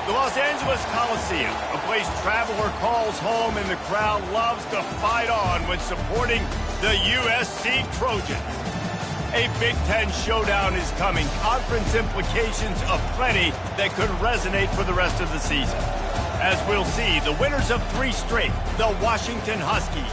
The Los Angeles Coliseum, a place traveler calls home and the crowd loves to fight on when supporting the USC Trojans. A Big Ten showdown is coming, conference implications aplenty that could resonate for the rest of the season. As we'll see, the winners of 3 straight, the Washington Huskies,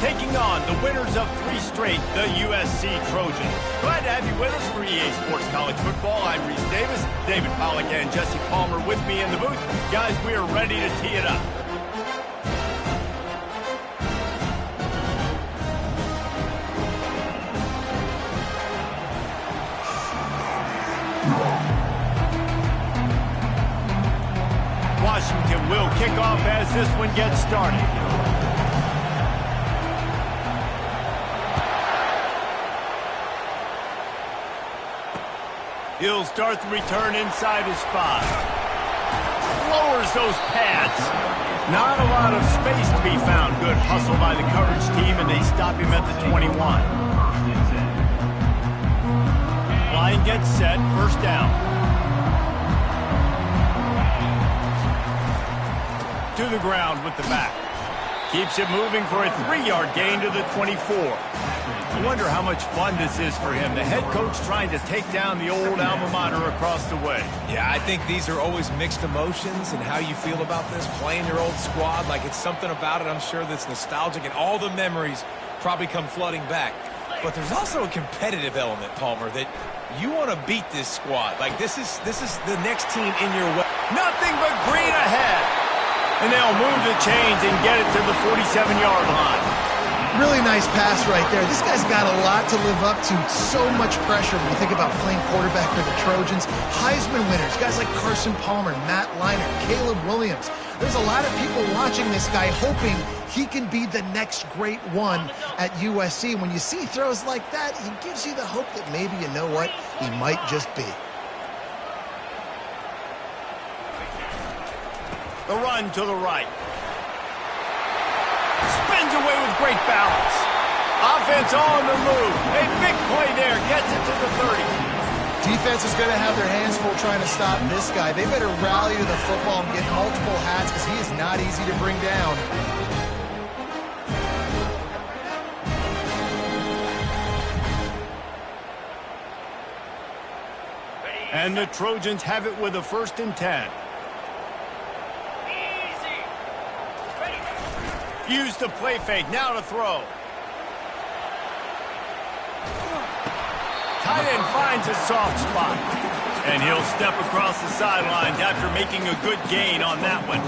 taking on the winners of 3 straight, the USC Trojans. Glad to have you with us for EA Sports College Football. I'm Reese Davis, David Pollack and Jesse Palmer with me in the booth. Guys, we are ready to tee it up. Washington will kick off as this one gets started. He'll start the return inside his 5. Lowers those pads. Not a lot of space to be found. Good hustle by the coverage team, and they stop him at the 21. Line gets set, first down. To the ground with the back. Keeps it moving for a 3-yard gain to the 24. I wonder how much fun this is for him. The head coach trying to take down the old alma mater across the way. Yeah, I think these are always mixed emotions and how you feel about this, playing your old squad. Like, it's something about it, I'm sure, that's nostalgic, and all the memories probably come flooding back. But there's also a competitive element, Palmer, that you want to beat this squad. Like, this is the next team in your way. Nothing but green ahead. And they'll move the chains and get it to the 47-yard line. Really nice pass right there. This guy's got a lot to live up to. So much pressure when you think about playing quarterback for the Trojans. Heisman winners, guys like Carson Palmer, Matt Leinart, Caleb Williams. There's a lot of people watching this guy hoping he can be the next great one at USC. When you see throws like that, he gives you the hope that maybe, you know what, he might just be. The run to the right. Spins away with great balance. Offense on the move. A big play there. Gets it to the 30. Defense is going to have their hands full trying to stop this guy. They better rally to the football and get multiple hats because he is not easy to bring down. And the Trojans have it with a 1st and 10. Use the play fake, now to throw. Tight end finds a soft spot. And he'll step across the sidelines after making a good gain on that one.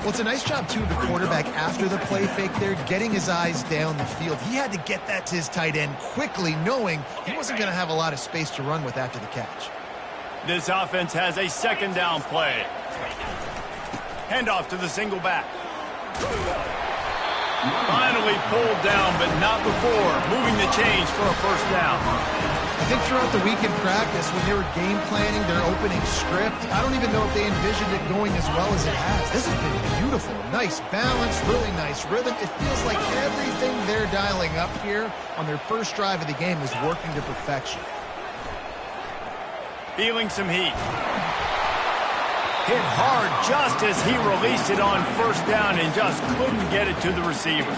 Well, it's a nice job, too, of the quarterback after the play fake there, getting his eyes down the field. He had to get that to his tight end quickly, knowing he wasn't going to have a lot of space to run with after the catch. This offense has a 2nd down play. Handoff to the single back. Finally pulled down, but not before moving the chains for a 1st down. I think throughout the week in practice, when they were game planning their opening script, I don't even know if they envisioned it going as well as it has. This has been beautiful. Nice balance, really nice rhythm. It feels like everything they're dialing up here on their first drive of the game is working to perfection. Feeling some heat. Hit hard just as he released it on 1st down and just couldn't get it to the receiver.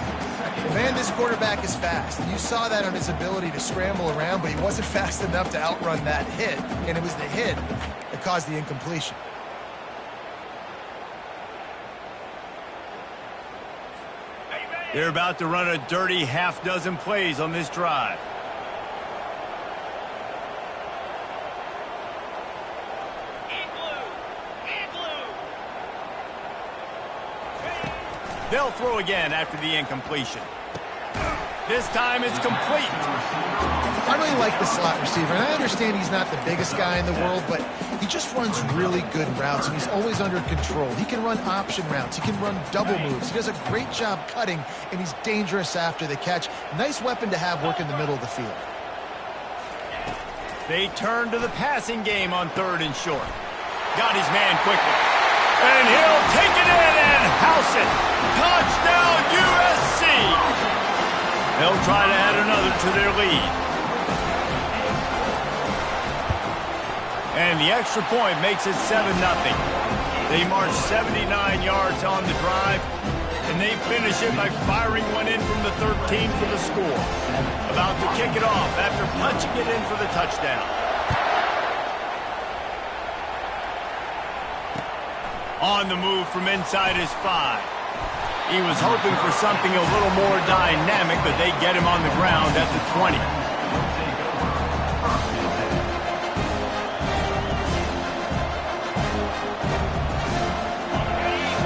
Man, this quarterback is fast. You saw that on his ability to scramble around, but he wasn't fast enough to outrun that hit. And it was the hit that caused the incompletion. They're about to run a dirty half-dozen plays on this drive. They'll throw again after the incompletion. This time it's complete. I really like the slot receiver, and I understand he's not the biggest guy in the world, but he just runs really good routes, and he's always under control. He can run option routes. He can run double moves. He does a great job cutting, and he's dangerous after the catch. Nice weapon to have working the middle of the field. They turn to the passing game on 3rd and short. Got his man quickly. And he'll take it in and house it. Touchdown, USC. They'll try to add another to their lead. And the extra point makes it 7-0. They march 79 yards on the drive, and they finish it by firing one in from the 13 for the score. About to kick it off after punching it in for the touchdown. On the move from inside his 5. He was hoping for something a little more dynamic, but they get him on the ground at the 20.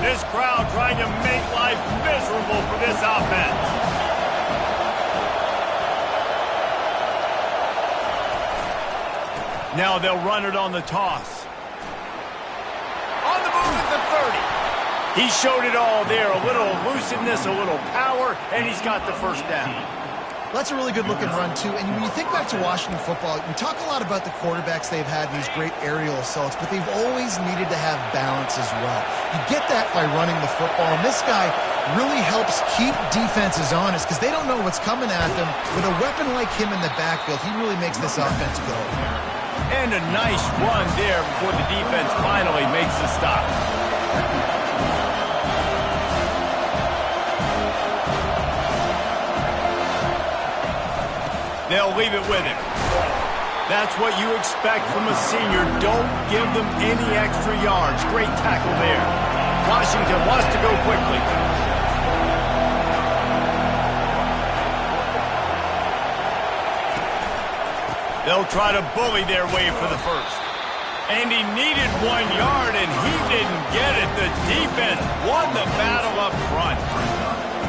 This crowd trying to make life miserable for this offense. Now they'll run it on the toss. On the move at the 30. He showed it all there. A little elusiveness, a little power, and he's got the first down. That's a really good-looking run, too. And when you think back to Washington football, we talk a lot about the quarterbacks they've had, these great aerial assaults, but they've always needed to have balance as well. You get that by running the football, and this guy really helps keep defenses honest because they don't know what's coming at them. With a weapon like him in the backfield, he really makes this offense go. And a nice run there before the defense finally makes the stop. They'll leave it with him. That's what you expect from a senior. Don't give them any extra yards. Great tackle there. Washington wants to go quickly. They'll try to bully their way for the first. And he needed 1 yard, and he didn't get it. The defense won the battle up front.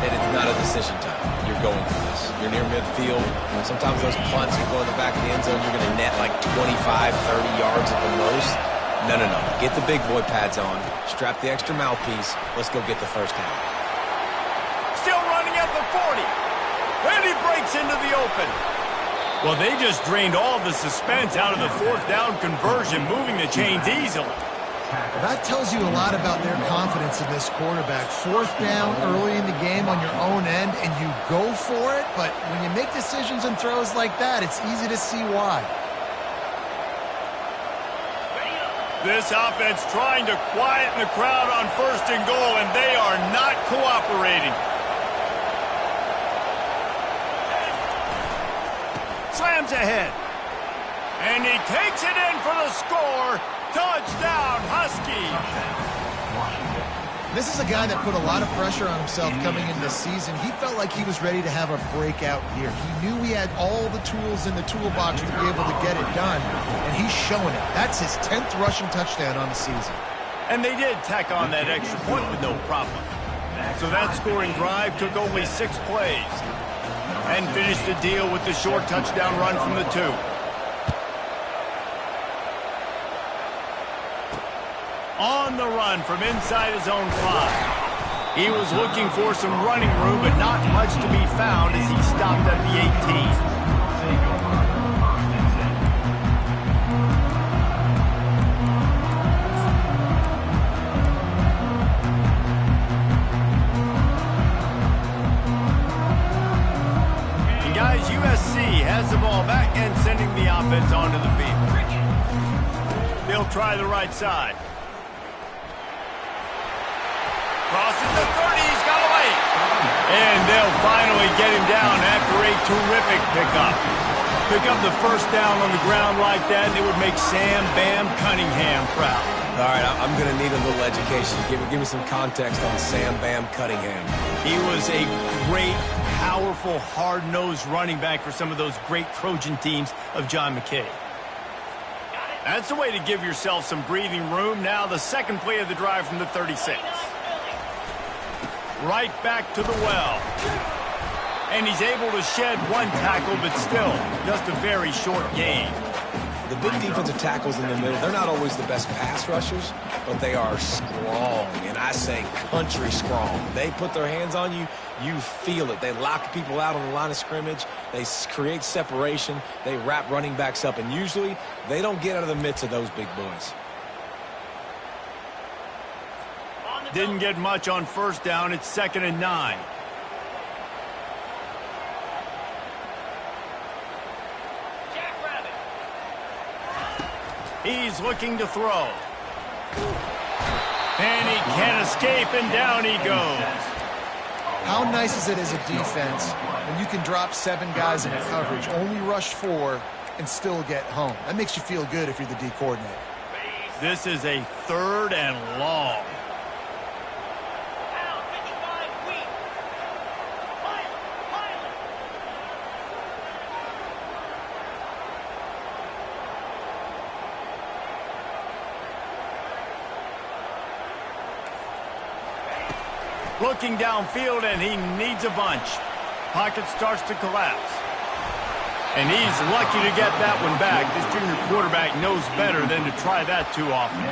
And it's not a decision time. You're going for this. You're near midfield. Sometimes those punts, you go in the back of the end zone, you're going to net like 25, 30 yards at the most. No. Get the big boy pads on. Strap the extra mouthpiece. Let's go get the first down. Still running at the 40. And he breaks into the open. Well, they just drained all the suspense out of the fourth down conversion, moving the chains easily. That tells you a lot about their confidence in this quarterback. Fourth down early in the game on your own end, and you go for it, but when you make decisions and throws like that, it's easy to see why. This offense trying to quieten the crowd on first and goal, and they are not cooperating. Slams ahead. And he takes it in for the score. Touchdown, Husky! This is a guy that put a lot of pressure on himself coming into the season. He felt like he was ready to have a breakout year. He knew he had all the tools in the toolbox to be able to get it done, and he's showing it. That's his 10th rushing touchdown on the season. And they did tack on that extra point with no problem. So that scoring drive took only 6 plays and finished the deal with the short touchdown run from the 2. On the run from inside his own 5. He was looking for some running room, but not much to be found as he stopped at the 18. And guys, USC has the ball back and sending the offense onto the field. They'll try the right side. Crosses the 30, he's got away. And they'll finally get him down after a terrific pickup. Pick up the first down on the ground like that, and it would make Sam Bam Cunningham proud. All right, I'm going to need a little education. Give me some context on Sam Bam Cunningham. He was a great, powerful, hard-nosed running back for some of those great Trojan teams of John McKay. That's the way to give yourself some breathing room. Now the second play of the drive from the 36. Right back to the well. And he's able to shed 1 tackle, but still just a very short gain. The big defensive tackles in the middle, they're not always the best pass rushers, but they are strong, and I say country strong. They put their hands on you, you feel it. They lock people out on the line of scrimmage. They create separation. They wrap running backs up, and usually they don't get out of the midst of those big boys. Didn't get much on first down. It's 2nd and 9. He's looking to throw. And he can't escape, and down he goes. How nice is it as a defense when you can drop 7 guys in coverage, only rush 4, and still get home? That makes you feel good if you're the D coordinator. This is a 3rd and long. Looking downfield, and he needs a bunch. Pocket starts to collapse. And he's lucky to get that one back. This junior quarterback knows better than to try that too often.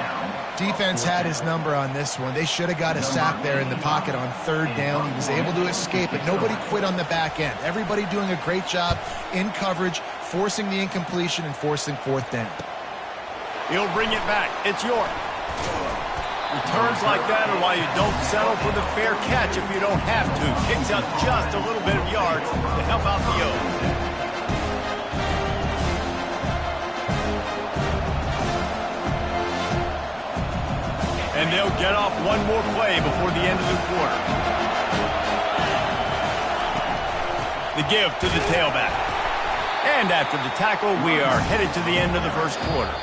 Defense had his number on this one. They should have got a sack there in the pocket on 3rd down. He was able to escape it. Nobody quit on the back end. Everybody doing a great job in coverage, forcing the incompletion and forcing 4th down. He'll bring it back. It's York. Returns like that are why you don't settle for the fair catch if you don't have to. Kicks out just a little bit of yards to help out the O's. And they'll get off one more play before the end of the quarter. The give to the tailback. And after the tackle, we are headed to the end of the first quarter.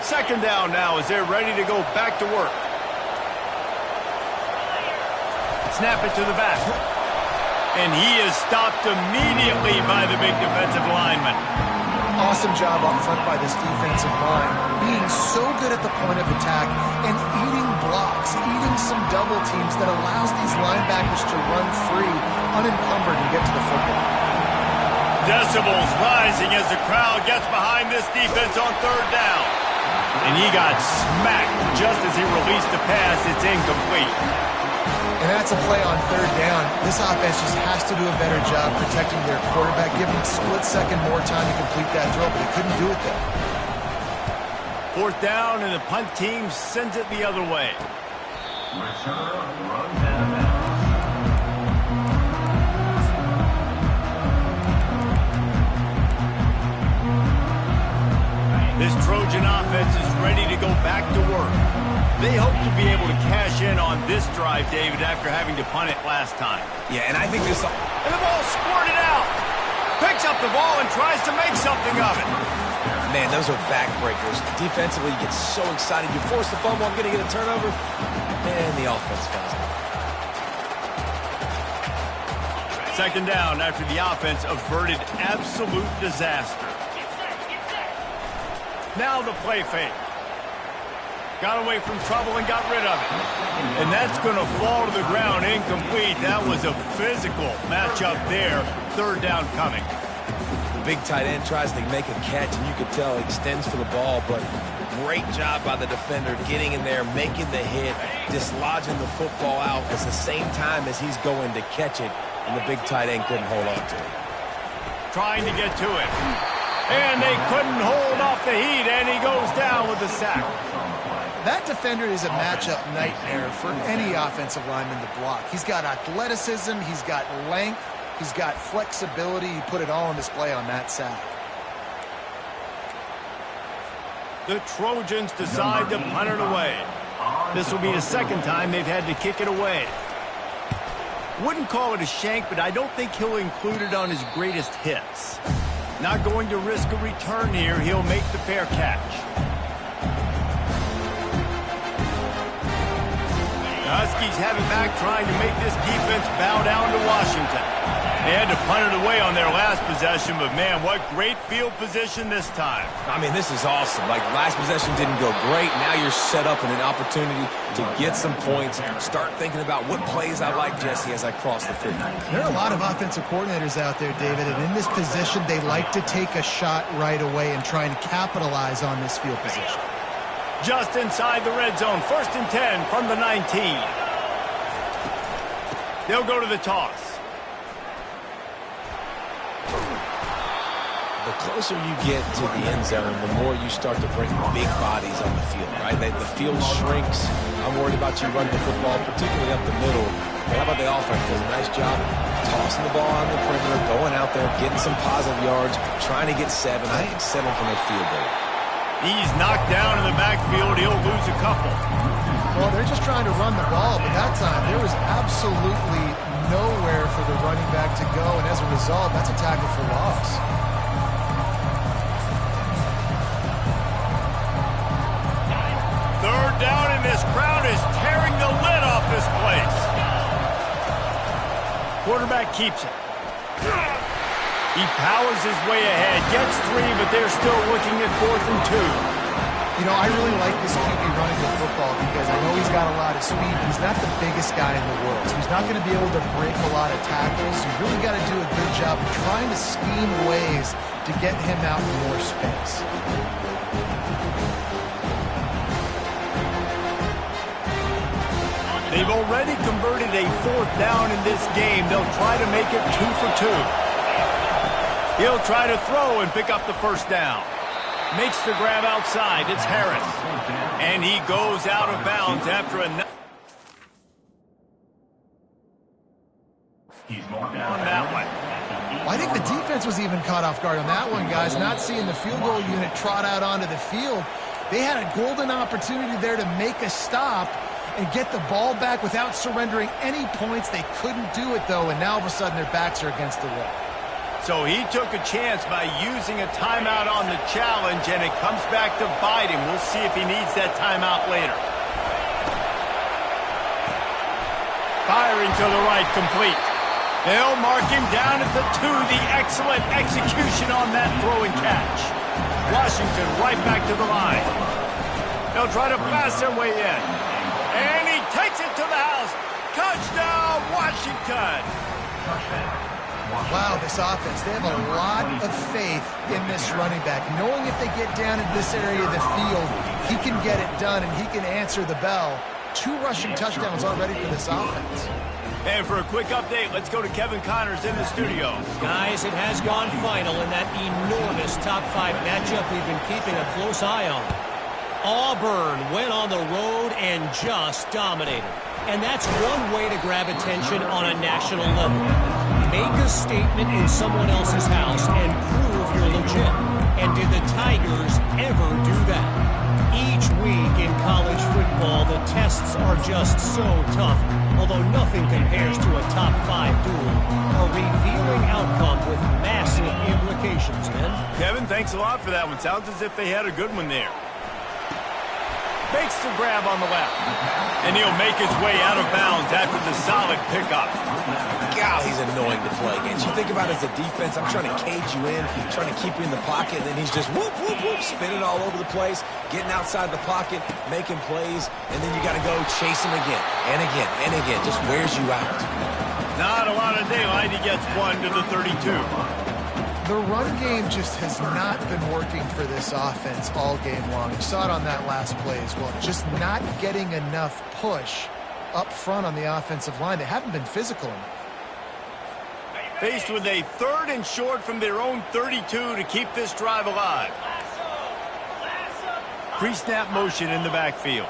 Second down now as they're ready to go back to work. Snap it to the back. And he is stopped immediately by the big defensive lineman. Awesome job up front by this defensive line, being so good at the point of attack and eating blocks, eating some double teams that allows these linebackers to run free, unencumbered, and get to the football. Decibels rising as the crowd gets behind this defense on 3rd down. And he got smacked just as he released the pass. It's incomplete. And that's a play on 3rd down. This offense just has to do a better job protecting their quarterback, giving him a split second more time to complete that throw, but he couldn't do it there. 4th down, and the punt team sends it the other way. This Trojan offense is ready to go back to work. They hope to be able to cash in on this drive, David, after having to punt it last time. Yeah, and I think this... And the ball squirted out. Picks up the ball and tries to make something of it. Man, those are backbreakers. Defensively, you get so excited. You force the fumble, I'm going to get a turnover. And the offense falls out. Second down after the offense averted absolute disaster. Now the play fake. Got away from trouble and got rid of it. And that's going to fall to the ground incomplete. That was a physical matchup there. 3rd down coming. The big tight end tries to make a catch, and you could tell he extends for the ball, but great job by the defender getting in there, making the hit, dislodging the football out at the same time as he's going to catch it, and the big tight end couldn't hold on to it. Trying to get to it. And they couldn't hold off the heat, and he goes down with the sack. That defender is a matchup nightmare for any offensive lineman to block. He's got athleticism, he's got length, he's got flexibility. He put it all on display on that sack. The Trojans decide to punt it away. This will be the 2nd time they've had to kick it away. Wouldn't call it a shank, but I don't think he'll include it on his greatest hits. Not going to risk a return here. He'll make the fair catch. The Huskies have it back, trying to make this defense bow down to Washington. They had to punt it away on their last possession, but man, what great field position this time. I mean, this is awesome. Like, last possession didn't go great. Now you're set up in an opportunity to get some points. Start thinking about what plays I like, Jesse, as I cross the 50. There are a lot of offensive coordinators out there, David, and in this position, they like to take a shot right away and try and capitalize on this field position. Just inside the red zone, 1st and 10 from the 19. They'll go to the toss. The closer you get to the end zone, the more you start to bring big bodies on the field, right? The field shrinks. I'm worried about you running the football, particularly up the middle. But how about the offense? Does a nice job tossing the ball on the perimeter, going out there, getting some positive yards, trying to get 7. I think 7 from their field goal. He's knocked down in the backfield. He'll lose a couple. Well, they're just trying to run the ball, but that time there was absolutely nowhere for the running back to go, and as a result, that's a tackle for loss. Third down, and this crowd is tearing the lid off this place. Quarterback keeps it. He powers his way ahead, gets 3, but they're still looking at 4th and 2. You know, I really like this QB running the football because I know he's got a lot of speed. He's not the biggest guy in the world, so he's not going to be able to break a lot of tackles. You really got to do a good job of trying to scheme ways to get him out in more space. They've already converted a 4th down in this game. They'll try to make it 2 for 2. He'll try to throw and pick up the first down. Makes the grab outside. It's Harris. And he goes out of bounds after a... on that one. Well, I think the defense was even caught off guard on that one, guys. Not seeing the field goal unit trot out onto the field. They had a golden opportunity there to make a stop and get the ball back without surrendering any points. They couldn't do it, though, and now all of a sudden their backs are against the wall. So he took a chance by using a timeout on the challenge, and it comes back to bite him. We'll see if he needs that timeout later. Firing to the right, complete. They'll mark him down at the 2. The excellent execution on that throw and catch. Washington right back to the line. They'll try to pass their way in. And he takes it to the house. Touchdown, Washington. Wow, this offense, they have a lot of faith in this running back. Knowing if they get down in this area of the field, he can get it done and he can answer the bell. 2 rushing touchdowns already for this offense. And for a quick update, let's go to Kevin Connors in the studio. Guys, it has gone final in that enormous top 5 matchup we've been keeping a close eye on. Auburn went on the road and just dominated. And that's one way to grab attention on a national level. Make a statement in someone else's house and prove you're legit. And did the Tigers ever do that? Each week in college football, the tests are just so tough. Although nothing compares to a top 5 duel. A revealing outcome with massive implications, man. Kevin, thanks a lot for that one. Sounds as if they had a good one there. Makes the grab on the left. And he'll make his way out of bounds after the solid pickup. God, he's annoying to play against. You think about it as a defense, I'm trying to cage you in, trying to keep you in the pocket, and then he's just whoop, whoop, whoop, spinning all over the place, getting outside the pocket, making plays, and then you got to go chase him again, and again, and again. Just wears you out. Not a lot of daylight. He gets 1 to the 32. The run game just has not been working for this offense all game long. You saw it on that last play as well. Just not getting enough push up front on the offensive line. They haven't been physical enough. Faced with a 3rd and short from their own 32 to keep this drive alive. Pre-snap motion in the backfield.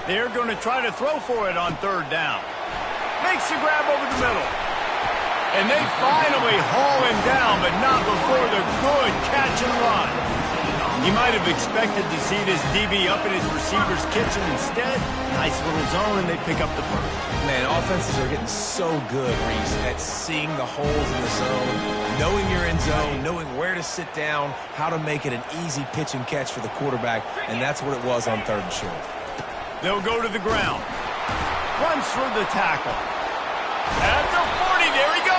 They're going to try to throw for it on 3rd down. Makes the grab over the middle. And they finally haul him down, but not before the good catch and run. He might have expected to see this DB up in his receiver's kitchen instead. Nice little zone, and they pick up the first. Man, offenses are getting so good, Reese, at seeing the holes in the zone, knowing you're in zone, knowing where to sit down, how to make it an easy pitch and catch for the quarterback, and that's what it was on 3rd and short. They'll go to the ground. Runs through the tackle. At the 40, there he goes.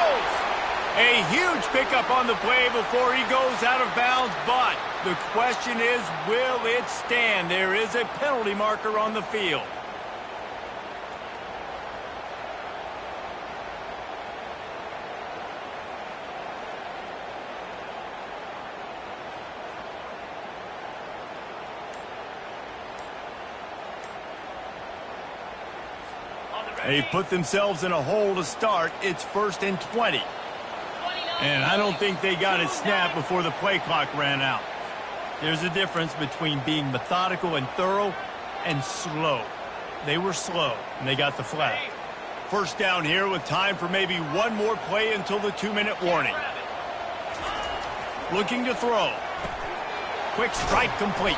A huge pickup on the play before he goes out of bounds, but the question is, will it stand? There is a penalty marker on the field. They put themselves in a hole to start. It's 1st and 20. And I don't think they got it snapped before the play clock ran out. There's a difference between being methodical and thorough and slow. They were slow, and they got the flag. First down here with time for maybe one more play until the 2-minute warning. Looking to throw. Quick strike complete.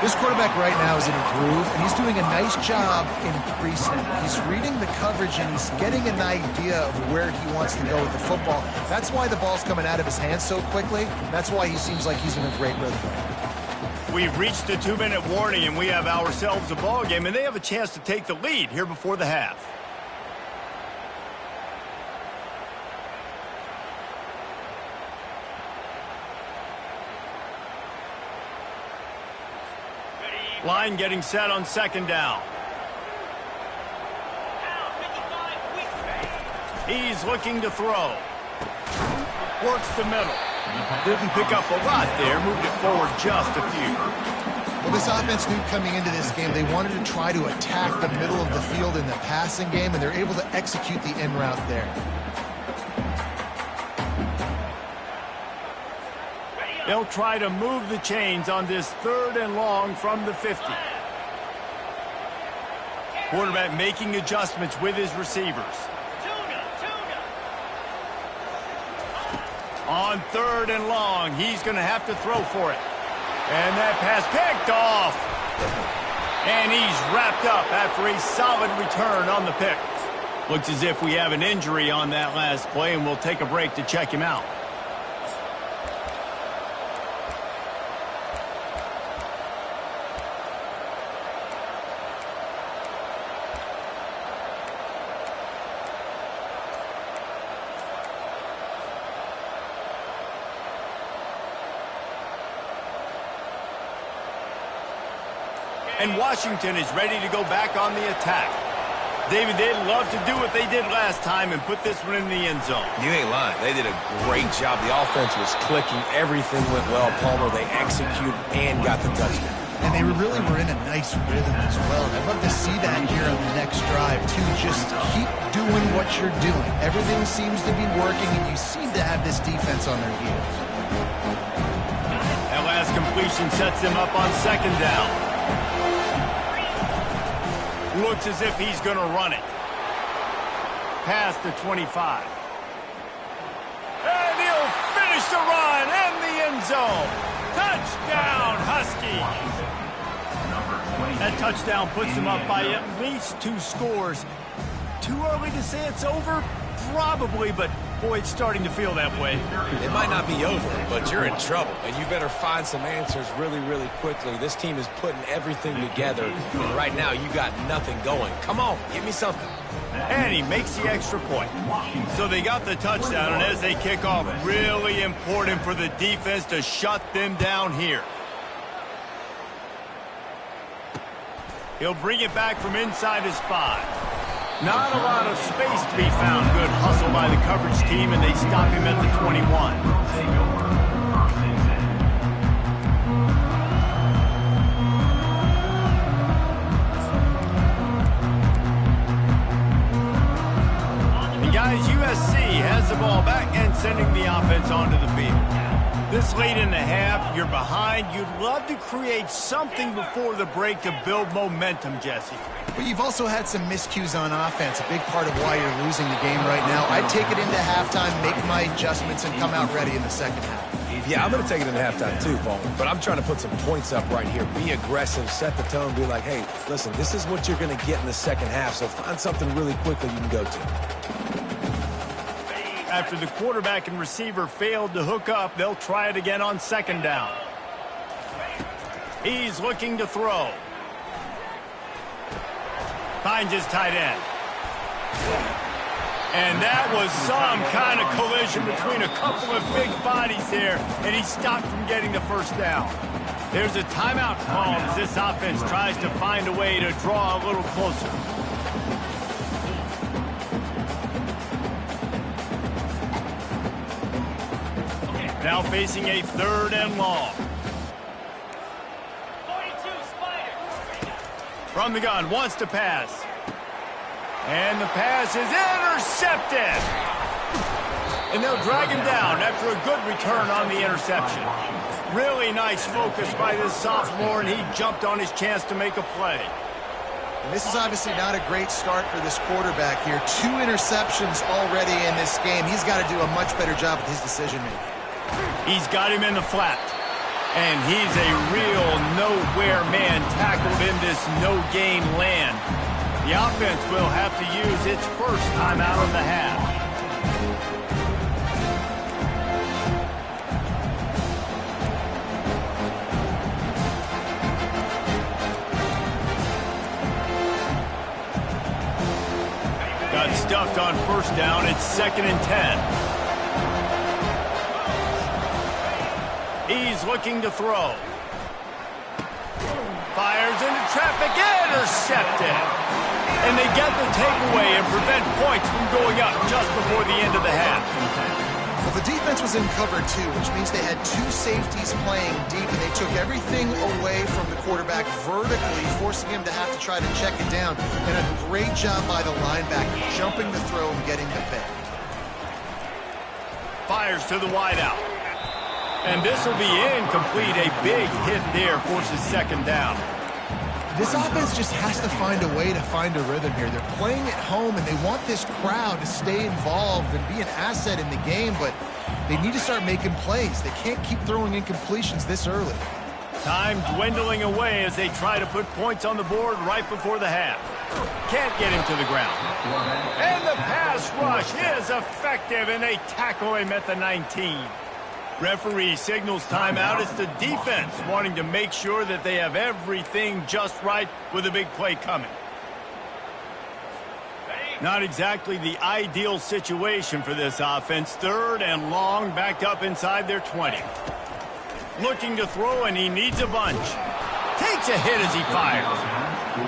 This quarterback right now is in a groove, and he's doing a nice job in pre-snap. He's reading the coverage, and he's getting an idea of where he wants to go with the football. That's why the ball's coming out of his hands so quickly. That's why he seems like he's in a great rhythm. We've reached the 2-minute warning, and we have ourselves a ball game, and they have a chance to take the lead here before the half. Line getting set on second down. He's looking to throw. Works the middle. Didn't pick up a lot there. Moved it forward just a few. Well, this offense knew coming into this game they wanted to try to attack the middle of the field in the passing game, and they're able to execute the end route there. They'll try to move the chains on this 3rd and long from the 50. Quarterback making adjustments with his receivers. On 3rd and long, he's going to have to throw for it. And that pass picked off. And he's wrapped up after a solid return on the pick. Looks as if we have an injury on that last play, and we'll take a break to check him out. And Washington is ready to go back on the attack. David, they'd love to do what they did last time and put this one in the end zone. You ain't lying. They did a great job. The offense was clicking. Everything went well, Palmer. They executed and got the touchdown. And they really were in a nice rhythm as well. And I'd love to see that here on the next drive, too. Just keep doing what you're doing. Everything seems to be working, and you seem to have this defense on their heels. That last completion sets them up on second down. Looks as if he's going to run it. Past the 25. And he'll finish the run in the end zone. Touchdown, Huskies. That touchdown puts them up by at least 2 scores. Too early to say it's over? Probably, but boy, it's starting to feel that way. It might not be over, but you're in trouble, and you better find some answers really, really quickly. This team is putting everything together, and right now you got nothing going. Come on, give me something. And he makes the extra point. So they got the touchdown, and as they kick off, really important for the defense to shut them down here. He'll bring it back from inside his 5. Not a lot of space to be found. Good hustle by the coverage team, and they stop him at the 21. And guys, USC has the ball back and sending the offense onto the field. This late in the half, you're behind. You'd love to create something before the break to build momentum, Jesse. But you've also had some miscues on offense, a big part of why you're losing the game right now. I'd take it into halftime, make my adjustments, and come out ready in the second half. Yeah, I'm going to take it into halftime too, Paul. But I'm trying to put some points up right here. Be aggressive, set the tone, be like, hey, listen, this is what you're going to get in the second half, so find something really quickly you can go to. After the quarterback and receiver failed to hook up, they'll try it again on second down. He's looking to throw. Finds his tight end. And that was some kind of collision between a couple of big bodies there, and he stopped from getting the first down. There's a timeout called as this offense tries to find a way to draw a little closer. Now facing a 3rd and long. From the gun, wants to pass. And the pass is intercepted. And they'll drag him down after a good return on the interception. Really nice focus by this sophomore, and he jumped on his chance to make a play. And this is obviously not a great start for this quarterback here. 2 interceptions already in this game. He's got to do a much better job with his decision-making. He's got him in the flat. And he's a real nowhere man tackled in this no-gain land. The offense will have to use its first timeout of the half. Got stuffed on first down. It's 2nd and 10. He's looking to throw. Fires into traffic, intercepted. And they get the takeaway and prevent points from going up just before the end of the half. Well, the defense was in cover 2, which means they had 2 safeties playing deep, and they took everything away from the quarterback vertically, forcing him to have to try to check it down. And a great job by the linebacker, jumping the throw and getting the pick. Fires to the wideout. And this will be incomplete. A big hit there forces 2nd down. This offense just has to find a way to find a rhythm here. They're playing at home, and they want this crowd to stay involved and be an asset in the game, but they need to start making plays. They can't keep throwing incompletions this early. Time dwindling away as they try to put points on the board right before the half. Can't get him to the ground. And the pass rush is effective, and they tackle him at the 19. Referee signals timeout. It's the defense wanting to make sure that they have everything just right with a big play coming. Not exactly the ideal situation for this offense. 3rd and long, backed up inside their 20. Looking to throw, and he needs a bunch. Takes a hit as he fires.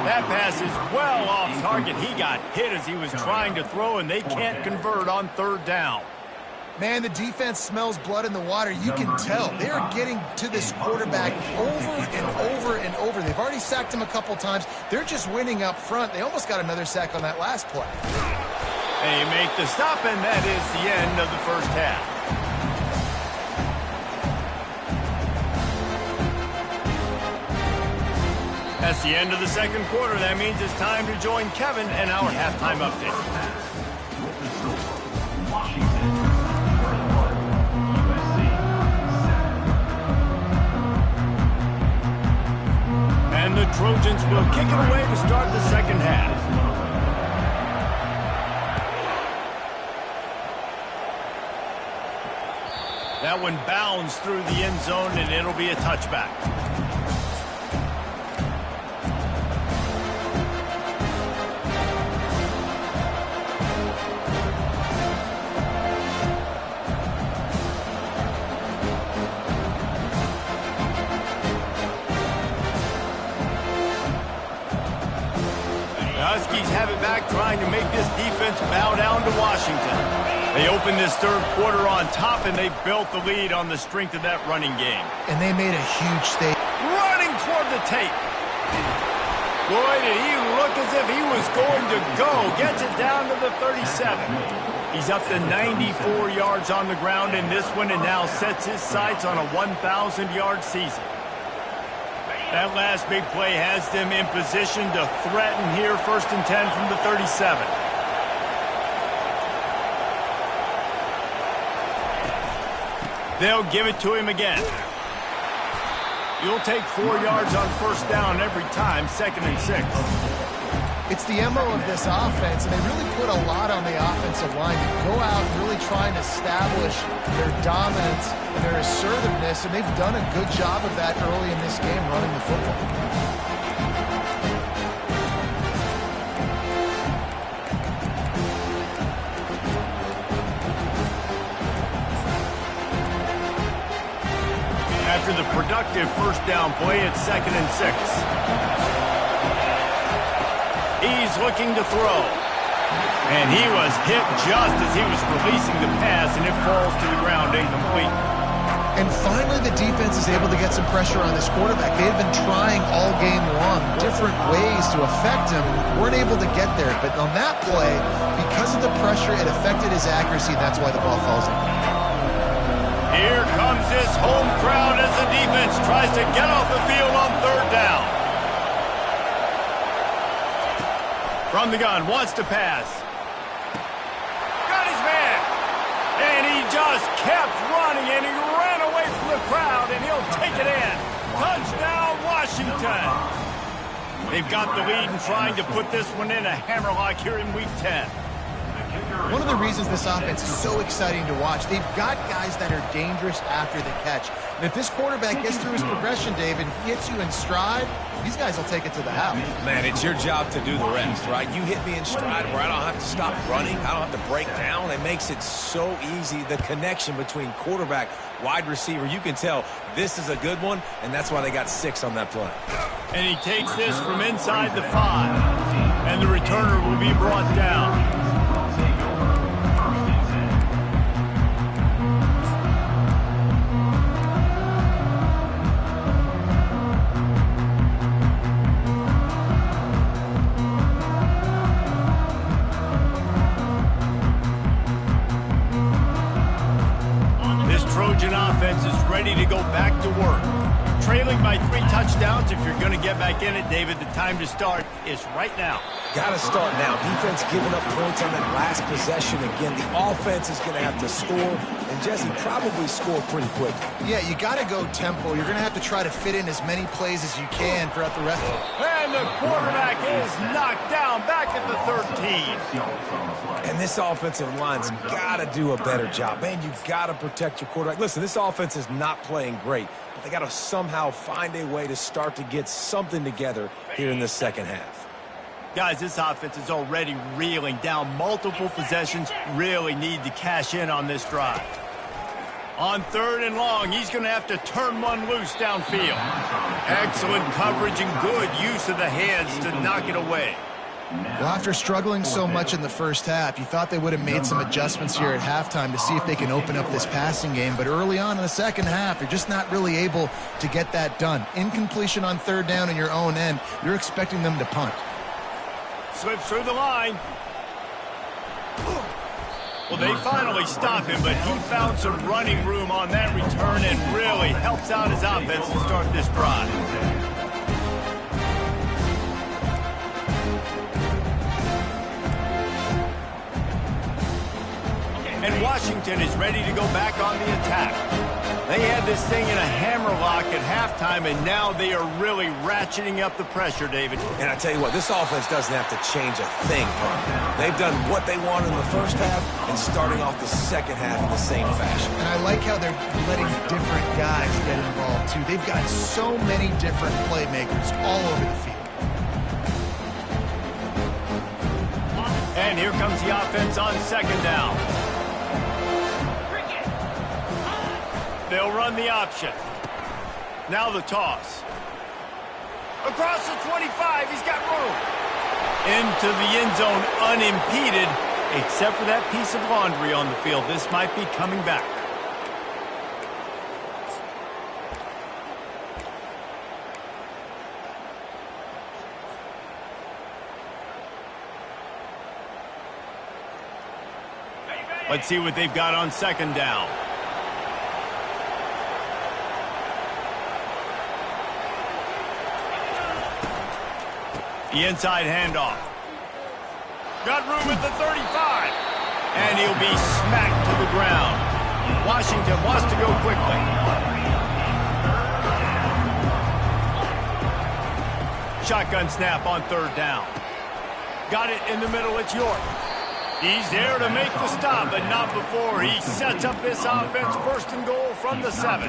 That pass is well off target. He got hit as he was trying to throw, and they can't convert on 3rd down. Man, the defense smells blood in the water. You can tell. They are getting to this quarterback over and over and over. They've already sacked him a couple times. They're just winning up front. They almost got another sack on that last play. They make the stop, and that is the end of the first half. That's the end of the 2nd quarter. That means it's time to join Kevin and our halftime update. And the Trojans will kick it away to start the 2nd half. That one bounds through the end zone, and it'll be a touchback. Huskies have it back, trying to make this defense bow down to Washington. They opened this 3rd quarter on top, and they built the lead on the strength of that running game. And they made a huge statement. Running toward the tape. Boy, did he look as if he was going to go. Gets it down to the 37. He's up to 94 yards on the ground in this one, and now sets his sights on a 1,000-yard season. That last big play has them in position to threaten here, 1st and 10 from the 37. They'll give it to him again. You'll take 4 yards on 1st down every time, 2nd and 6. It's the MO of this offense, and they really put a lot on the offensive line to go out and really try and establish their dominance and their assertiveness, and they've done a good job of that early in this game running the football. After the productive 1st down play, it's 2nd and 6. He's looking to throw. And he was hit just as he was releasing the pass, and it falls to the ground incomplete. And finally, the defense is was able to get some pressure on this quarterback. They had been trying all game long different ways to affect him, weren't able to get there. But on that play, because of the pressure, it affected his accuracy, and that's why the ball falls in. Here comes this home crowd as the defense tries to get off the field on third down. From the gun, wants to pass. Got his man. And he just kept running, and he ran away from the crowd, and he'll take it in. Touchdown, Washington. They've got the lead and trying to put this one in a hammerlock here in Week 10. One of the reasons this offense is so exciting to watch, they've got guys that are dangerous after the catch. And if this quarterback gets through his progression, David, he hits you in stride, these guys will take it to the house. Man, it's your job to do the rest, right? You hit me in stride where I don't have to stop running. I don't have to break down. It makes it so easy. The connection between quarterback, wide receiver, you can tell this is a good one, and that's why they got 6 on that play. And he takes this from inside the 5. And the returner will be brought down. Trojan offense is ready to go back to work. Trailing by 3 touchdowns. If you're going to get back in it, David, the time to start is right now. Got to start now. Defense giving up points on that last possession. Again, the offense is going to have to score, and Jesse probably score pretty quick. Yeah, you got to go tempo. You're going to have to try to fit in as many plays as you can throughout the rest of it. And the quarterback is knocked down back at the 13. And this offensive line's got to do a better job. Man, you've got to protect your quarterback. Listen, this offense is not playing great, but they got to somehow find a way to start to get something together here in the second half. Guys, this offense is already reeling down multiple possessions. Really need to cash in on this drive. On 3rd and long, he's going to have to turn one loose downfield. Excellent coverage and good use of the hands to knock it away. Well, after struggling so much in the first half, you thought they would have made some adjustments here at halftime to see if they can open up this passing game. But early on in the second half, you're just not really able to get that done. Incompletion on 3rd down in your own end, you're expecting them to punt. Slips through the line. Well, they finally stop him, but he found some running room on that return and really helps out his offense to start this drive. And Washington is ready to go back on the attack. They had this thing in a hammerlock at halftime, and now they are really ratcheting up the pressure, David. And I tell you what, this offense doesn't have to change a thing. They've done what they wanted in the first half and starting off the second half in the same fashion. And I like how they're letting different guys get involved, too. They've got so many different playmakers all over the field. And here comes the offense on 2nd down. They'll run the option. Now the toss. Across the 25, he's got room. Into the end zone unimpeded, except for that piece of laundry on the field. This might be coming back. Let's see what they've got on 2nd down. The inside handoff. Got room at the 35. And he'll be smacked to the ground. Washington wants to go quickly. Shotgun snap on 3rd down. Got it in the middle. It's York. He's there to make the stop, but not before he sets up this offense 1st and goal from the 7.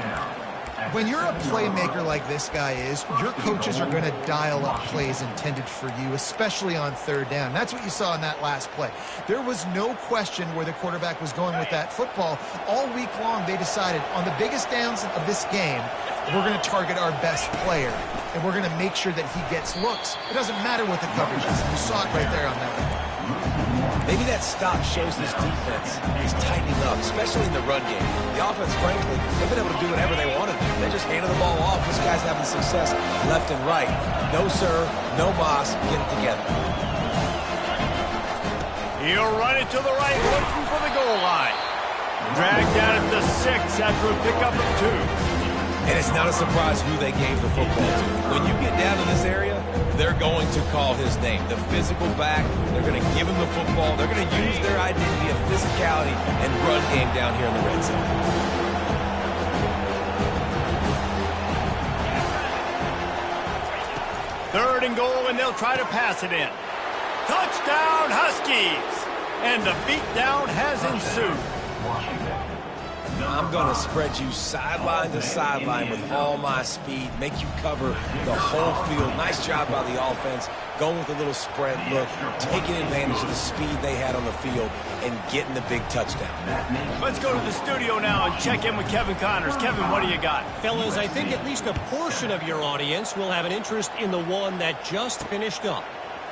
When you're a playmaker like this guy is, your coaches are going to dial up plays intended for you, especially on 3rd down. That's what you saw in that last play. There was no question where the quarterback was going with that football. All week long, they decided on the biggest downs of this game, we're going to target our best player, and we're going to make sure that he gets looks. It doesn't matter what the coverage is. You saw it right there on that one. Maybe that stop shows this defense is tightening up, especially in the run game. The offense, frankly, they've been able to do whatever they wanted to. They just handed the ball off. This guy's having success left and right. No, sir. No, Moss. Get it together. He'll run it to the right, looking for the goal line. Dragged down at the 6 after a pickup of 2. And it's not a surprise who they gave the football to. When you get down to this area, they're going to call his name. The physical back, they're going to give him the football. They're going to use their identity of physicality and run game down here in the red zone. Third and goal, and they'll try to pass it in. Touchdown, Huskies! And the beatdown has ensued. I'm going to spread you sideline to sideline with all my speed, make you cover the whole field. Nice job by the offense, going with a little spread look, taking advantage of the speed they had on the field, and getting the big touchdown. Let's go to the studio now and check in with Kevin Connors. Kevin, what do you got? Fellas, I think at least a portion of your audience will have an interest in the one that just finished up.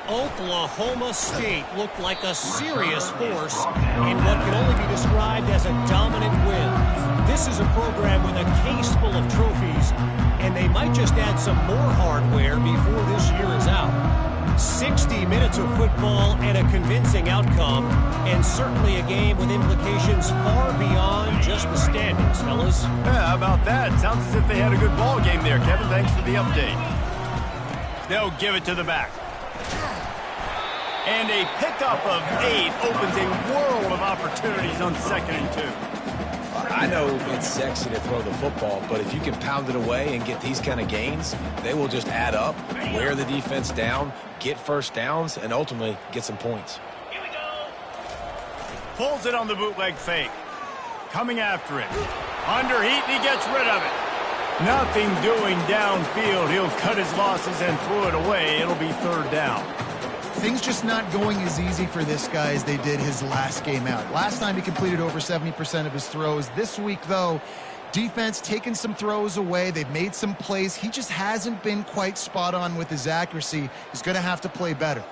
Oklahoma State looked like a serious force in what can only be described as a dominant win. This is a program with a case full of trophies, and they might just add some more hardware before this year is out. 60 minutes of football and a convincing outcome, and certainly a game with implications far beyond just the standings, fellas. Yeah, how about that? Sounds as if they had a good ball game there, Kevin. Thanks for the update. They'll give it to the back. And a pickup of 8 opens a world of opportunities on 2nd and 2. I know it's sexy to throw the football, but if you can pound it away and get these kind of gains, they will just add up, wear the defense down, get first downs, and ultimately get some points. Here we go. Pulls it on the bootleg fake. Coming after it. Under heat, and he gets rid of it. Nothing doing downfield. He'll cut his losses and throw it away. It'll be 3rd down. Things just not going as easy for this guy as they did his last game out. Last time he completed over 70% of his throws. This week, though, defense taking some throws away. They've made some plays. He just hasn't been quite spot on with his accuracy. He's going to have to play better.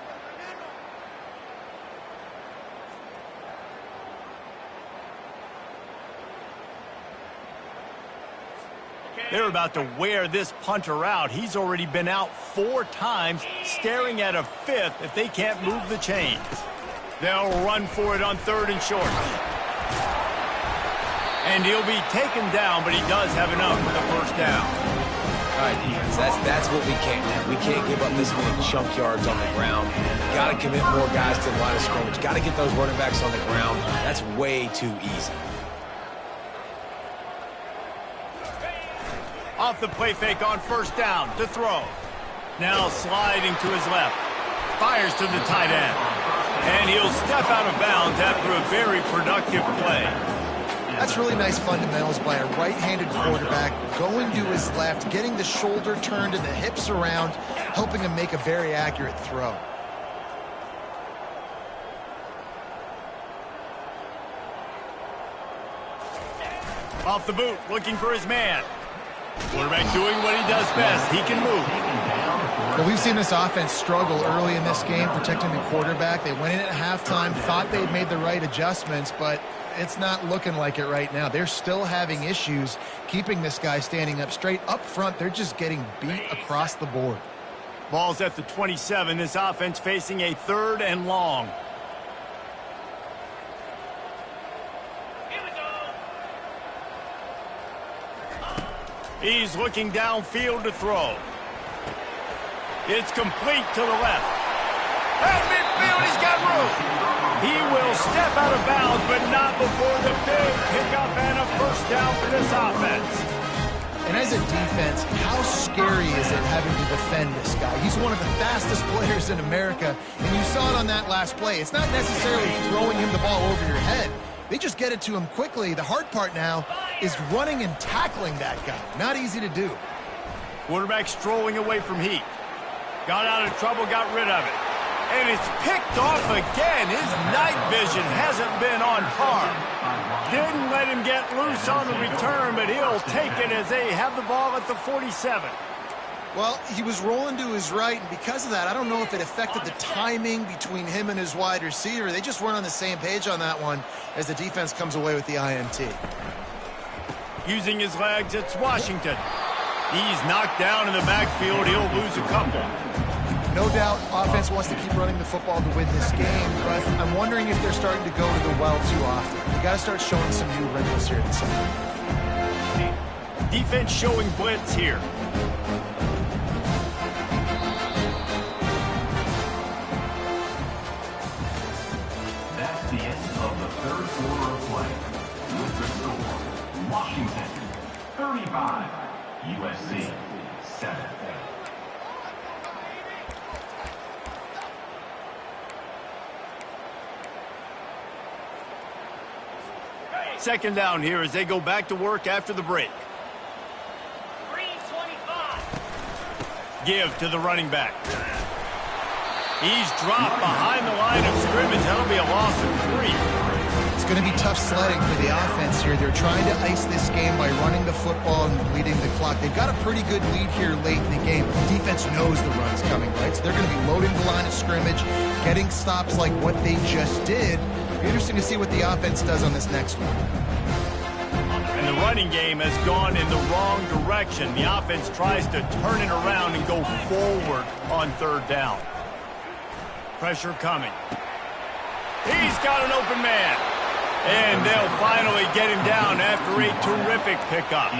They're about to wear this punter out. He's already been out 4 times, staring at a 5th if they can't move the chains. They'll run for it on 3rd and short. And he'll be taken down, but he does have enough for the 1st down. All right, defense, that's what we can't do. We can't give up this many chunk yards on the ground. Got to commit more guys to the line of scrimmage. Got to get those running backs on the ground. That's way too easy. Off the play fake on 1st down to throw. Now sliding to his left. Fires to the tight end. And he'll step out of bounds after a very productive play. That's really nice fundamentals by a right-handed quarterback, going to his left, getting the shoulder turned and the hips around, helping him make a very accurate throw. Off the boot, looking for his man. Quarterback doing what he does best. He can move. Well, we've seen this offense struggle early in this game, protecting the quarterback. They went in at halftime, thought they'd made the right adjustments, but it's not looking like it right now. They're still having issues keeping this guy standing up straight. Up front, they're just getting beat across the board. Ball's at the 27. This offense facing a 3rd and long. He's looking downfield to throw. It's complete to the left. At midfield, he's got room. He will step out of bounds, but not before the big pickup and a 1st down for this offense. And as a defense, how scary is it having to defend this guy? He's one of the fastest players in America, and you saw it on that last play. It's not necessarily throwing him the ball over your head. They just get it to him quickly. The hard part now is running and tackling that guy. Not easy to do. Quarterback strolling away from heat. Got out of trouble, got rid of it. And it's picked off again. His night vision hasn't been on par. Didn't let him get loose on the return, but he'll take it as they have the ball at the 47. Well, he was rolling to his right, and because of that, I don't know if it affected the timing between him and his wide receiver. They just weren't on the same page on that one as the defense comes away with the INT. Using his legs, it's Washington. He's knocked down in the backfield. He'll lose a couple. No doubt, offense wants to keep running the football to win this game, but I'm wondering if they're starting to go to the well too often. You got to start showing some new wrinkles here this time. Defense showing blitz here. That's the end of the third quarter of play. With the score, Washington 35, USC 7. Second down here as they go back to work after the break. 3:25. Give to the running back. He's dropped behind the line of scrimmage. That'll be a loss of 3. It's going to be tough sledding for the offense here. They're trying to ice this game by running the football and bleeding the clock. They've got a pretty good lead here late in the game. The defense knows the run's coming, right? So they're going to be loading the line of scrimmage, getting stops like what they just did. It'll be interesting to see what the offense does on this next one. And the running game has gone in the wrong direction. The offense tries to turn it around and go forward on third down. Pressure coming. He's got an open man. And they'll finally get him down after a terrific pickup.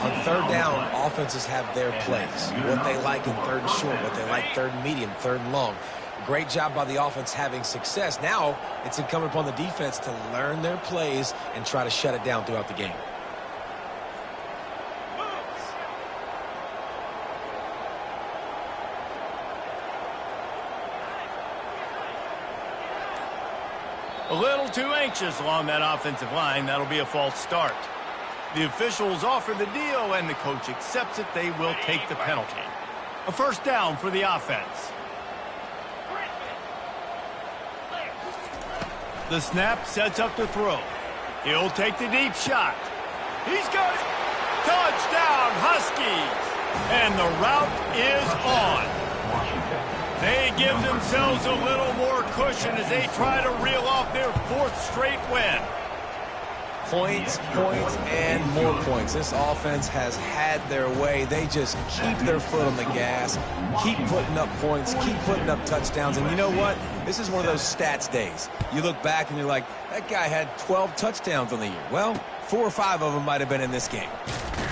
On third down, offenses have their plays. What they like in third and short, what they like third and medium, third and long. Great job by the offense having success. Now it's incumbent upon the defense to learn their plays and try to shut it down throughout the game. A little too anxious along that offensive line. That'll be a false start. The officials offer the deal, and the coach accepts it. They will take the penalty. A first down for the offense. The snap sets up to throw. He'll take the deep shot. He's got it. Touchdown, Huskies. And the route is on. They give themselves a little more cushion as they try to reel off their 4th straight win. Points, points, and more points. This offense has had their way. They just keep their foot on the gas, keep putting up points, keep putting up touchdowns. And you know what? This is one of those stats days. You look back and you're like, that guy had 12 touchdowns on the year. Well, 4 or 5 of them might have been in this game.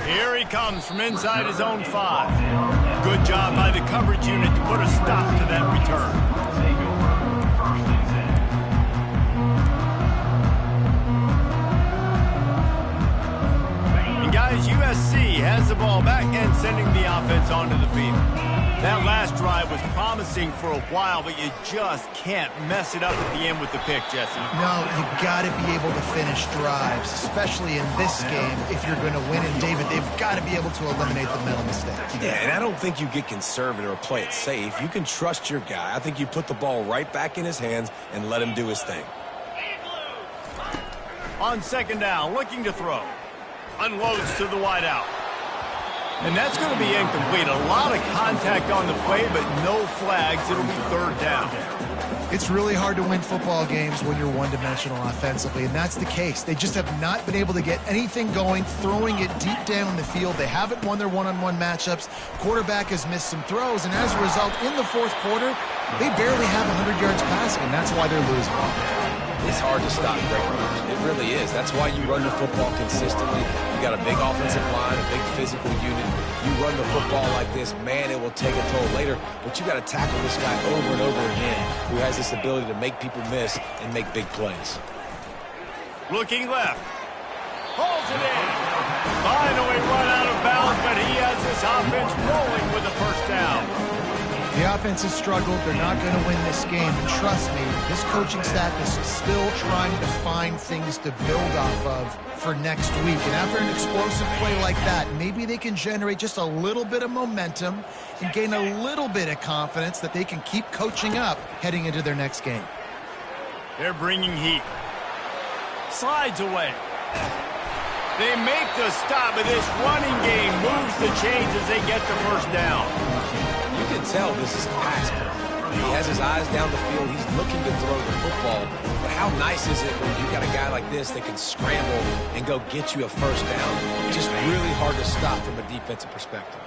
Here he comes from inside his own 5. Good job by the coverage unit to put a stop to that return. And guys, USC has the ball back and sending the offense onto the field. That last drive was promising for a while, but you just can't mess it up at the end with the pick, Jesse. No, you got to be able to finish drives, especially in this game. If you're going to win it, David, they've got to be able to eliminate the mental mistakes. Yeah, and I don't think you get conservative or play it safe. You can trust your guy. I think you put the ball right back in his hands and let him do his thing. On second down, looking to throw. Unloads to the wideout. And that's going to be incomplete. A lot of contact on the play, but no flags. It'll be third down. It's really hard to win football games when you're one-dimensional offensively, and that's the case. They just have not been able to get anything going, throwing it deep down the field. They haven't won their one-on-one matchups. Quarterback has missed some throws, and as a result, in the 4th quarter, they barely have 100 yards passing, and that's why they're losing. It's hard to stop great runners. It really is. That's why you run the football consistently. You got a big offensive line, a big physical unit. You run the football like this, man, it will take a toll later. But you got to tackle this guy over and over again who has this ability to make people miss and make big plays. Looking left. Hauls it in. Finally run out of bounds, but he has this offense rolling with a first down. The offense has struggled. They're not going to win this game. And trust me, this coaching staff is still trying to find things to build off of for next week. And after an explosive play like that, maybe they can generate just a little bit of momentum and gain a little bit of confidence that they can keep coaching up heading into their next game. They're bringing heat. Slides away. They make the stop, but this running game moves the chains as they get the first down. You can tell this is a pass play. He has his eyes down the field. He's looking to throw the football. But how nice is it when you got a guy like this that can scramble and go get you a first down? Just really hard to stop from a defensive perspective.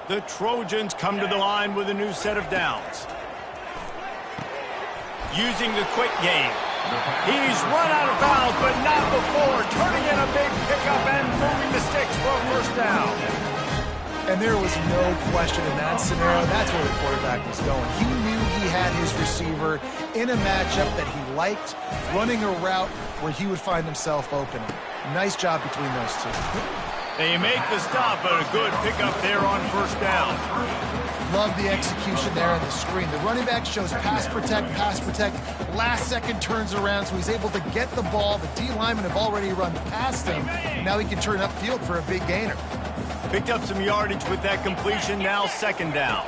The Trojans come to the line with a new set of downs. Using the quick game. He's run out of bounds, but not before. Turning in a big pickup and moving the sticks for a first down. And there was no question in that scenario. That's where the quarterback was going. He knew he had his receiver in a matchup that he liked, running a route where he would find himself open. Nice job between those two. They make the stop, but a good pickup there on first down. Love the execution there on the screen. The running back shows pass protect, last second turns around, so he's able to get the ball. The D linemen have already run past him. Now he can turn upfield for a big gainer. Picked up some yardage with that completion, now second down.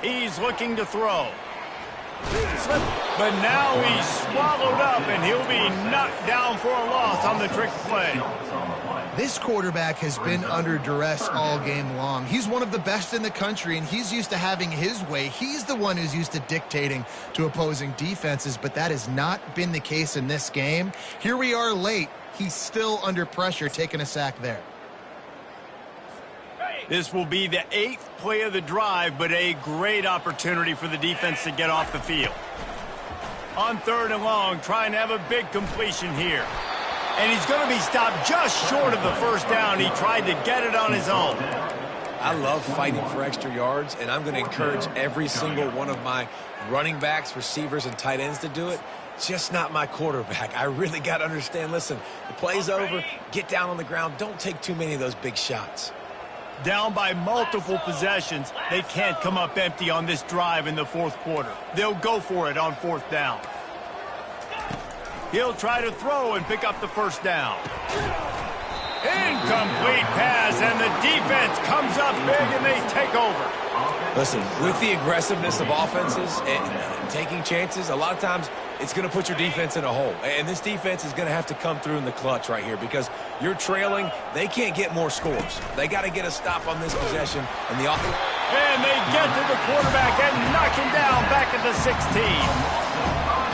He's looking to throw. But now he's swallowed up, and he'll be knocked down for a loss on the trick play. This quarterback has been under duress all game long. He's one of the best in the country, and he's used to having his way. He's the one who's used to dictating to opposing defenses, but that has not been the case in this game. Here we are late. He's still under pressure, taking a sack there. This will be the 8th play of the drive, but a great opportunity for the defense to get off the field. On 3rd and long, trying to have a big completion here. And he's going to be stopped just short of the first down. He tried to get it on his own. I love fighting for extra yards, and I'm going to encourage every single one of my running backs, receivers, and tight ends to do it. Just not my quarterback. I really got to understand, listen, the play's over, get down on the ground, don't take too many of those big shots. Down by multiple possessions, they can't come up empty on this drive in the 4th quarter. They'll go for it on 4th down. He'll try to throw and pick up the first down. Incomplete pass, and the defense comes up big, and they take over. Listen, with the aggressiveness of offenses and taking chances, a lot of times it's going to put your defense in a hole. And this defense is going to have to come through in the clutch right here because you're trailing. They can't get more scores. They got to get a stop on this possession. And the offense. And they get to the quarterback and knock him down back at the 16.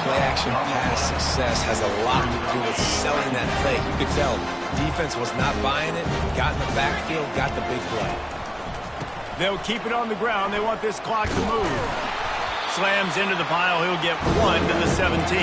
Play-action pass success has a lot to do with selling that fake. You could tell defense was not buying it, got in the backfield, got the big play. They'll keep it on the ground. They want this clock to move. Slams into the pile. He'll get 1 to the 17.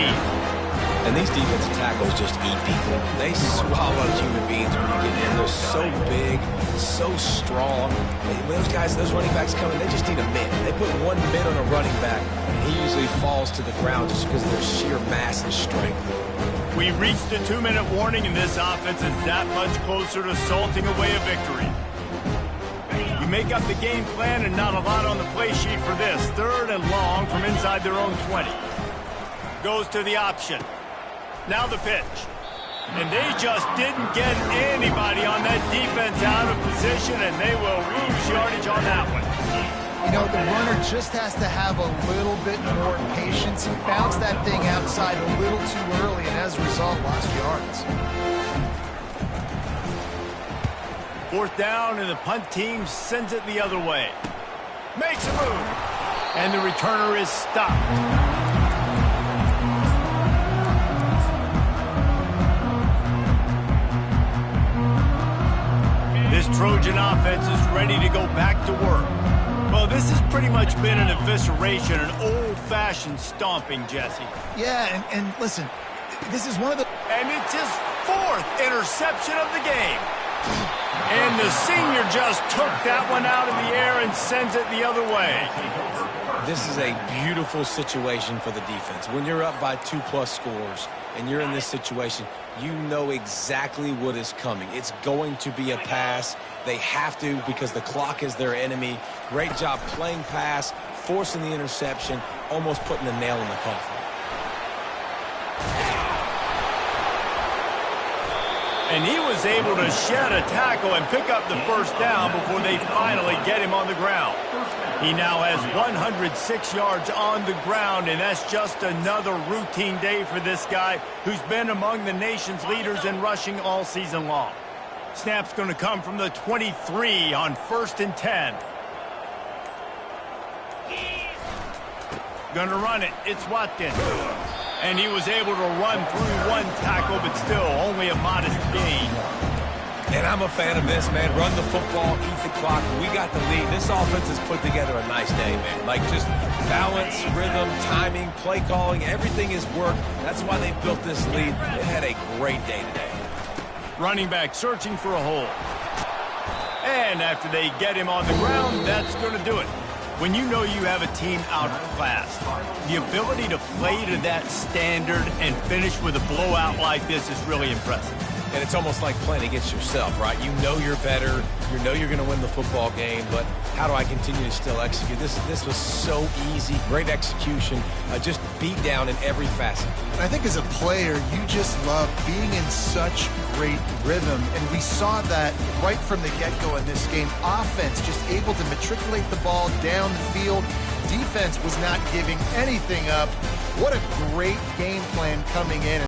And these defensive tackles just eat people. They swallow human beings when you get in. They're so big, so strong. When those guys, those running backs come in, they just need a mitt. They put 1 mitt on a running back, and he usually falls to the ground just because of their sheer mass and strength. We reached the 2-minute warning, and this offense is that much closer to salting away a victory. You make up the game plan and not a lot on the play sheet for this. 3rd and long from inside their own 20. Goes to the option. Now the pitch. And they just didn't get anybody on that defense out of position, and they will lose yardage on that one. You know, the runner just has to have a little bit more patience. He bounced that thing outside a little too early, and as a result, lost yards. 4th down, and the punt team sends it the other way. Makes a move. And the returner is stopped. This Trojan offense is ready to go back to work. Well, this has pretty much been an evisceration, an old-fashioned stomping, Jesse. Yeah, and listen, this is one of the... And it's his 4th interception of the game. And the senior just took that one out of the air and sends it the other way. This is a beautiful situation for the defense. When you're up by 2+ scores and you're in this situation, you know exactly what is coming. It's going to be a pass. They have to because the clock is their enemy. Great job playing pass, forcing the interception, almost putting the nail in the coffin. And he was able to shed a tackle and pick up the first down before they finally get him on the ground. He now has 106 yards on the ground, and that's just another routine day for this guy who's been among the nation's leaders in rushing all season long. Snap's going to come from the 23 on 1st and 10. Going to run it. It's Watkins. And he was able to run through one tackle, but still only a modest gain. And I'm a fan of this, man. Run the football, eat the clock. We got the lead. This offense has put together a nice day, man. Like just balance, rhythm, timing, play calling, everything has worked. That's why they built this lead. They had a great day today. Running back searching for a hole. And after they get him on the ground, that's going to do it. When you know you have a team outclassed, the ability to play to that standard and finish with a blowout like this is really impressive. And it's almost like playing against yourself, right? You know you're better. You know you're going to win the football game, but how do I continue to still execute? This was so easy. Great execution. Just beat down in every facet. And I think as a player, you just love being in such great rhythm. And we saw that right from the get-go in this game. Offense just able to matriculate the ball down the field. Defense was not giving anything up. What a great game plan coming in.